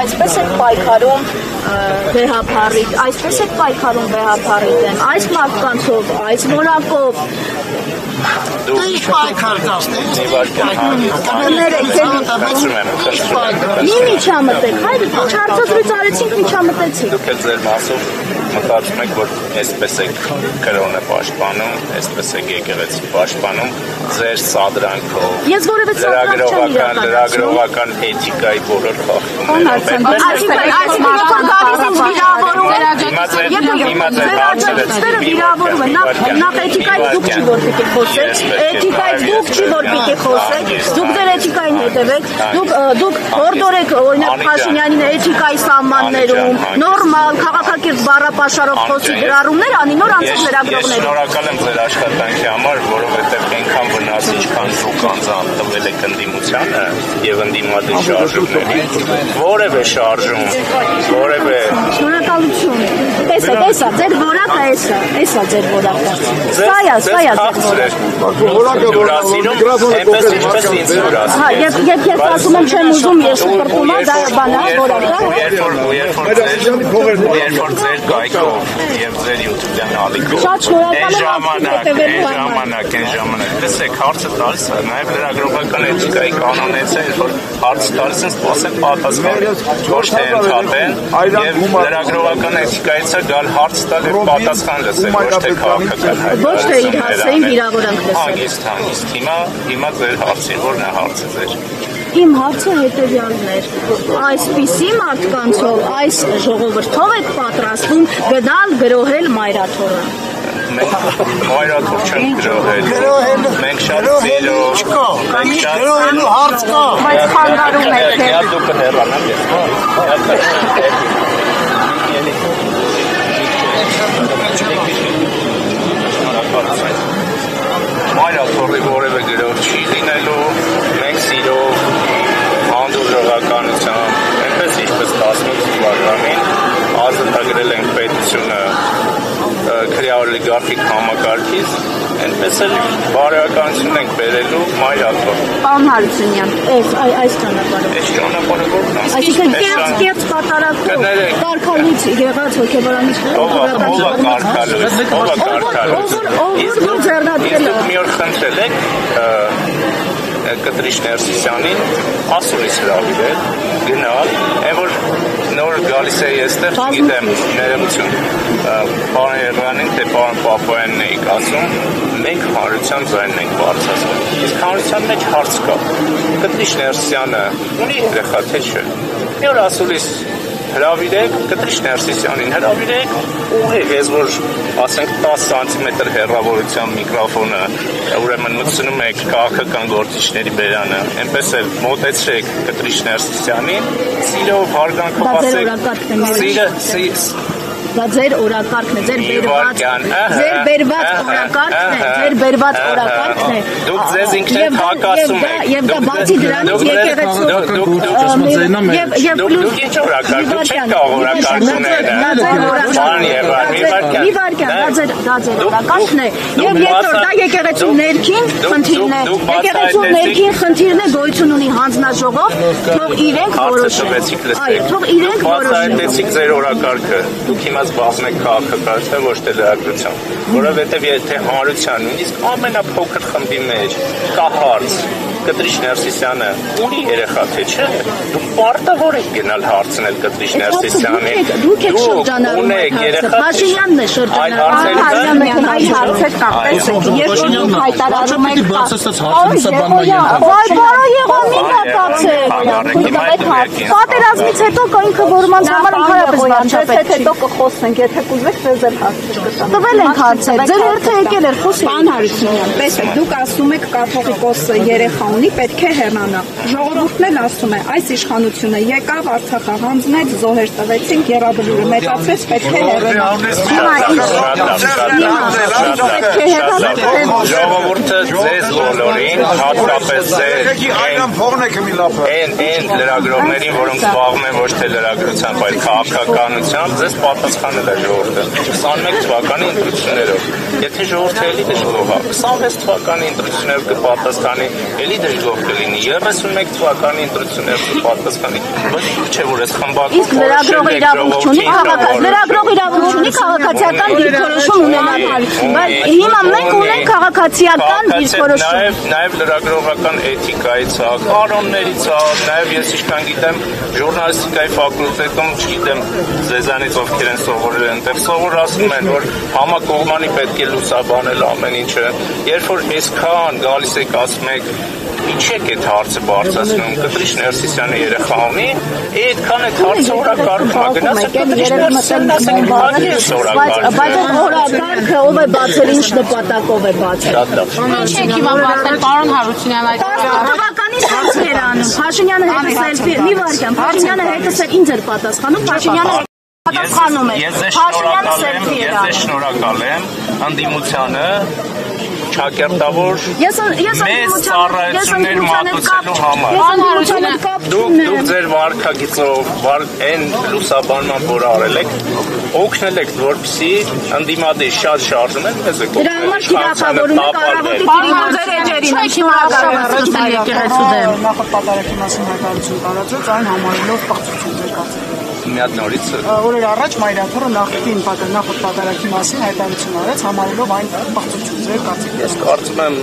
Այսպես եք պայքարում վեհապարիտ, այսպես եք պայքարում վեհապարիտ են, այս մարդկանցով, այս որակով։ Դու ինչ պայքար կասնես։ Մի միջամտեք, հայր չարծածրույց արեցինք միջամտեցիք։ Դուք էլ ձեր մասով մտածում եք, որ այսպես եք կրոնը պաշտպանում, այսպես եք եկեղեցի պաշտպանում, ձեր սադրանքով, լրագրողական էթիկայի բոլոր Էթիկայից դուք չի որ պիտի խոսեք, դուք դեր էթիկային հետևեք, դուք հորդորեք օրինակ Փաշինյանին էթիկայի սահմաններում, նորմալ, քաղաքակիրթ բառապաշարով խոսի գրառումներ անի, նոր անցած լրագրողներ։ Շնորհակալ եմ ձեր աշխատանքի համար, որովհետև այնքան վնաս ինչքան դուք անձամբ տվել եք ընդդիմությանը եւ ընդդիմադիր շարժումներին, որևէ շարժում, որևէ շնորհակալություն։ Տեսա, ձեր որակը էսա ձեր որակը։ Սայա Հա, եւ ասում եմ չեմ ուզում ես շփրտումա դա բանա որակը։ Երբ որ ձեր կայքով եւ ձեր YouTube-յան ալիքով շատ շնորհակալ եմ այն ժամանակ տեսեք հարցը տալիս է նաեւ լրագրողական էթիկայի կանոնից է որ հարց տալիս են սպասեն պատասխան ոչ թե ընդհատեն եւ լրագրողական էթիկայից է գալ հարց տալ եւ պատասխան լսել ոչ թե քաղաքական ոչ թե իր հասցեին վիրավորանք լսել։ Հանգիստ հիմա ձեր հարցին որն է հարցը ձեր։ Իմ հարցը հետևյալն էր, այսպիսի մարդկանցով, այս ժողովրդով եք պատրաստվում գնալ գրոհել մայրաթորը։ Մայրաթոր չենք գրոհել, մենք շատ սիրով, գրոհելու հարց կա, բայց խանգարում եք։ դու կհեռանամ Մայրաթորի որևէ գրող չի լինելու, մենք սիրով, հանդուրժողականությամբ, այնպես ինչպես 18 թվականին ազատագրել ենք պետությունը քրեաօլիգարխիկ համակարգից, այնպես էլ բարոյականություն ենք բերելու մայրաթոր։ Պարոն Հարությունյան, այս ճանապարհով։ Այս ճանապարհը որն է։ Այսինքն կեղծ պատարակով, կարգալույց եղած հոգեբարանից ով ձեռնարկել է։ Մի օր խնդրել եք Կտրիշ Ներսիսյանին ասուլիս հրավիրել, գնալ, այն որ նոր գալիս է եստեղ, չգիտեմ, ներողություն, պարոն Երևանին, թե պարոն Պապոյանն էիք ասում, մենք հանրության ձայնն ենք բարձրացնում, իսկ հանրության մեջ հարց կա, Կտրիշ Ներսիսյանը ունի երեխա, թե չէ, մի օր ասուլիս հրավիրեք, Կտրիշ Ներսիսյանին հրավիրեք, ուղիղ ես որ ասենք 10 սանտիմետր հեռավորության միկրոֆոնը, ուրեմն մտցնում եք քաղաքական գործիչների բերանը, այնպես էլ մոտեցրեք Կտրիշ Ներսիսյանին, սիրով հարգանքով ասեք, Դա ձեր օրակարգն է, ձեր բերված օրակարգն է։ Դուք ձեզ ինքներդ հակասում եք։ Եվ դա բացի դրանից եկեղեցու Դուք ինչ օրակարգ, դուք չեք կարող օրակարգ Մի վարքյան, դա ձեր օրակարգն է։ Եվ երկրորդ դա եկեղեցու ներքին խնդիրն է։ Եկեղեցու ներքին խնդիրն է, գոյություն ունի հանձնաժողով, թող իրենք որոշեն։ Թող իրենք որոշեն։ Այդտեղից ձեր օրակարգը, դուք հիմա զբաղվում եք քաղաքականությամբ, ոչ թե լրագրությամբ, որովհետև եթե հանրության նույնիսկ ամենափոքր խմբի մեջ կա հարց, Կտրիշ Ներսիսյանը ունի երեխա, թե չէ, դուք պարտավոր եք գնալ հարցնել Կտրիշ Ներսիսյանին, դուք եք շրջանառում այդ հարցը, Փաշինյանն է շրջանառում այդ հարցեր կապեցեք, երբ դուք հայտարարում եք պատերազմից հետո կինքնավորման համար ընդհանրապես վարչապետ հետո կխոսենք, եթե կուզեք ձեզ էլ հարցեր կտամ։ Տվել ենք հարցեր, ձեր հերթը եկել էր խոսի։ Պարոն Հարությունյան, տեսեք, դուք ասում եք կաթողիկոս երեխա ունի, պետք է հեռանա։ Ժողովուրդն էլ ասում է, այս իշխանությունը եկավ Արցախը հանձնեց, զոհեր տվեցին, եռաբլուրը մեծացրեց, պետք է Ժողովուրդը ձեզ բոլորին, հատկապես ձեր Այն լրագրողներին, որոնք զբաղվում են ոչ թե լրագրությամբ, այլ քաղաքականությամբ, ձեզ պատասխանել է ժողովուրդը 21 թվականի ընտրություններով։ Եթե ժողովուրդը էլի դժգոհ է, 26 թվականի ընտրություններով կպատասխանի, էլի դժգոհ կլինի, 31 թվականի ընտրություններով կպատասխանի։ Բայց չէ որ այս խմբակը լրագրողը իրավունք չունի, լրագրողը իրավունք չունի քաղաքացիական դիրքորոշում ունենալ, բայց հիմա մենք ունենք քաղաքացիական դիրքորոշում։ Նաև լրագրողական էթիկայի ցավ, կանոնների ցավ, նաև ես ինչքան գիտեմ ժուրնալիստիկայի ֆակուլտետում, չգիտեմ ձեզանից ովքեր են սովորել այնտեղ, սովորացնում են, որ համակողմանի պետք է լուսաբանել ամեն ինչը, երբ որ այսքան գալիս եք ասում եք ինչ եք այդ հարցը բարձրացնում, Կտրիչ Ներսիսյանը երեխա ունի, այդքան այդ հարցը օրակարգում է, գնացեք Կտրիչ Ներսիսյանն ասեք քանի օրակարգ։ Բայց օրակարգը ով է բացել, ինչ նպատակով է բացել։ Շատ լավ։ Ինչ եք հիմա բացել, պարոն Հարությունյան, այդ Տվականի հարցեր էր անում, Փաշինյանը հետս էլ մի վարքյան, Փաշինյանը հետս էլ ինձ էր պատասխանում, Փաշինյանը պատասխանում էր, Փաշինյանը սելֆի էր անում։ Ես շնորհակալ եմ ընդդիմությանը ճակերտավոր մեծ ծառայություններ մատուցելու համար։ Դուք ձեր վարքագիծով այն լուսաբանման, որ արել եք, օգնել եք, որպեսզի ընդդիմադիր շատ շարժումներ մեզ եք Դրա համար թիրախավորում եք առավոտի Պարոն էջերին, ինչ հիմա եկեղեցու դեմ։ Նախորդ պատարագի մասին հայտարարություն տարածեց, այն համարելով պղծություն ձեր կարծիքով։ մի հատ նորից Օրեր առաջ Մայրաթորը նախորդ պատարագի մասին հայտարարություն արեց, համարելով այն պղծություն ձեր կարծիքով։ Ես կարծում եմ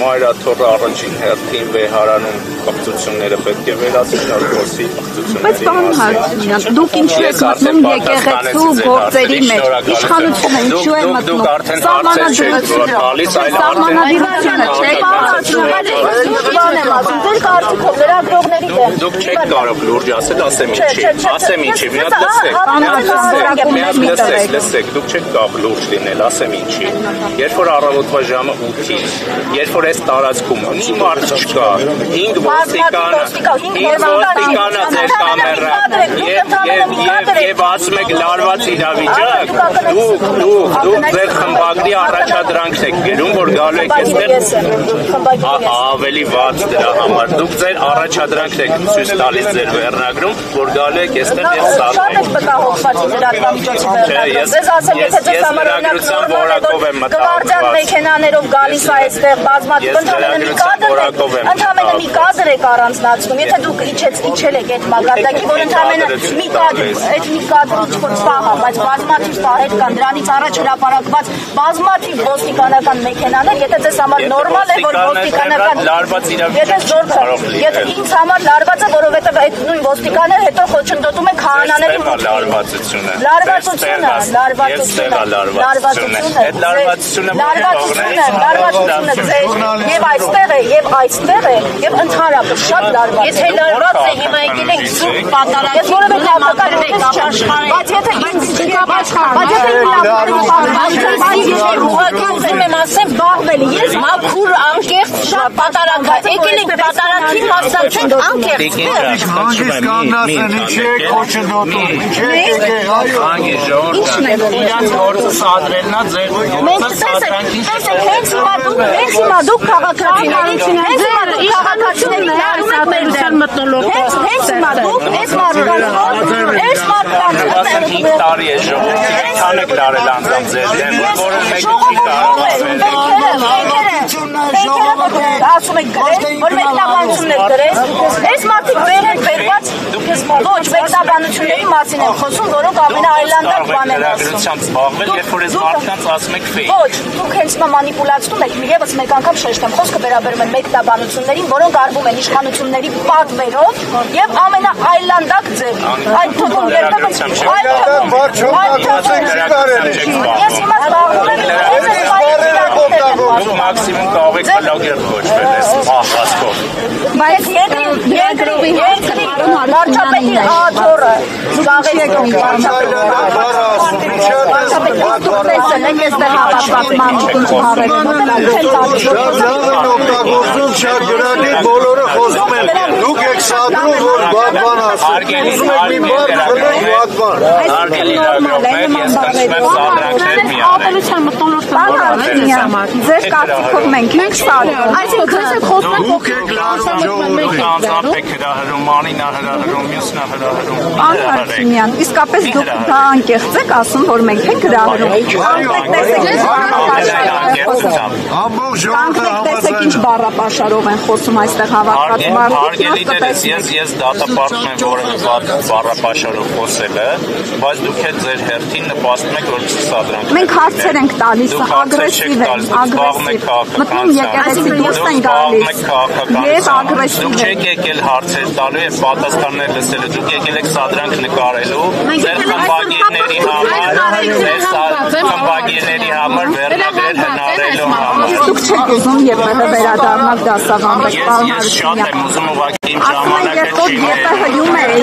Մայրաթորը առաջին հերթին վեհարանում պղծությունները պետք է վերացնել, որսի պղծությունների Բայց պարոն Հարությունյան, դուք ինչու եք մտնում եկեղեցու գործերի մեջ, իշխանությունը ինչու է մտնում, սահմանադրությունը գալիս այլ սահմանադրությունը չէ, բան եմ ասում, ձեր կարծիքով լրագրողների դեմ։ Դուք չեք կարող լուրջ ասել, ասեմ ինչի, մի հատ լսեք, դուք չեք կարող լուրջ լինել, ասեմ ինչի։ Երբ որ առավոտվա ժամը 8-ից, երբ որ այս տարածքում մի մարդ չկա, 5 ոստիկանը ձեր կամերա եւ ասում եք լարված իրավիճակ, դուք ձեր խմբագրի առաջադրանքն եք գրում, որ գալու եք այստեղ ավելի վատ դրա համար։ Դուք ձեր առաջադրանքն եք ցույց տալիս ձեր վերնագրում, որ գալու եք այստեղ եւ Շատ եք մտահոգված լրատվամիջոցի վերնագրով։ Ձեզ ասեմ, եթե ձեզ համար գվարդիան մեքենաներով գալիս է այստեղ բազմաթիվ ընդհանրապես մի կադր եք առանձնացնում, եթե դուք իջել եք այդ մակարդակի, որ ընդհանրապես մի կադրի ինչ-որ սպահ է, բայց բազմաթիվ սպահեր կան, դրանից առաջ հրապարակված բազմաթիվ ոստիկանական մեքենաներ, եթե ձեզ համար նորմալ է, որ ոստիկանական եթե ինձ համար լարված է, որովհետև այդ նույն ոստիկանները հետո խոչընդոտում են քահանաների եւ այստեղ է եւ ընդհանրապես շատ լարված Եթե լարված է հիմա եկել եք սուրբ պատարագի բայց եթե ուզում եմ ասեմ բաղվելի ես մաքուր անկեղծ պատարագա եկել եք պատարագի մասնակցեք անկեղծ Հանգիստ կանգնացնի չեք խոչընդոտում, չեք Հանգիստ ժողովուրդ իրանց գործը սադրելն է ձեր հենց հիմա դուք քաղաքացիների Հինգ տարի է ժողովուրդ, քան եք լարել անձամբ ձեր դեմ, որը մեկ չի կարող ասում եք գրել, որ մեկնաբանություններ գրես, այս մարդիկ վերված ոչ մեկնաբանությունների մասին են խոսում, որոնք ամենաայլանդակ բան են ասում։ Երբ որ այս մարդկանց ասում եք ֆեյք։ Ոչ, դուք հենց մանիպուլացնում եք, ևս մեկ անգամ շեշտեմ, խոսքը վերաբերում են մեկնաբանություններին, որոնք արվում են իշխանությունների պատվերով եւ ամենաայլանդակ ձևով։ Այդ թվում երբեմն Ես հիմա զբաղվում եմ Մաքսիմում կարող եք բլոգեր կոչվել ես ահվածքով։ Բայց երկրի վարչապետի աթոռը զբաղեցին օգտագործում շատ գրագիր բոլորը խոսում են դուք եք Սադրում որ բան ասում։ Ուզում եք մի բան խլեք բան։ Արգելի լավյոմներ, ես կնսում եմ սադրանքներ միանալ։ Ձեր կարծիքով մենք սադրում։ Այսինքն ես խոսում եմ Դուք եք լարում ժողովրդին։ Անձամբ եք հրահրում, Անինա հրահրում, Մյուսնա հրահրում։ Պարոն Հարությունյան, իսկապես դուք դա անկեղծ եք ասում, որ մենք ենք հրահրում։ Ամբողջ ժողովուրդը Տեսեք ինչ բառապաշարով են խոսում այստեղ հավաքված Հարգելի դերես, ես դատապարտում եմ որևէ բառապաշարով խոսելը, բայց դուք էլ ձեր հերթին նպաստում եք, որ սադրանք։ Մենք հարցեր ենք տալիս, ագրեսիվ են, ագրեսիվ։ Մտնում եկեղեցի դուրս են գալիս եւ ագրեսիվ Դուք չեք եկել հարցեր տալու եւ պատասխաններ լսելու, դուք եկել եք սադրանք նկարելու, ձեր խմբագիրների համար, վերնագրեր հնարելու համար։ Դուք չեք ուզում ԵՊՀ վերադառնալ դասավանդեք, պարոն Ես շատ եմ ուզում ուղղակի իմ Ասում են, ժամանակը երբ որ ԵՊՀ-ում էի,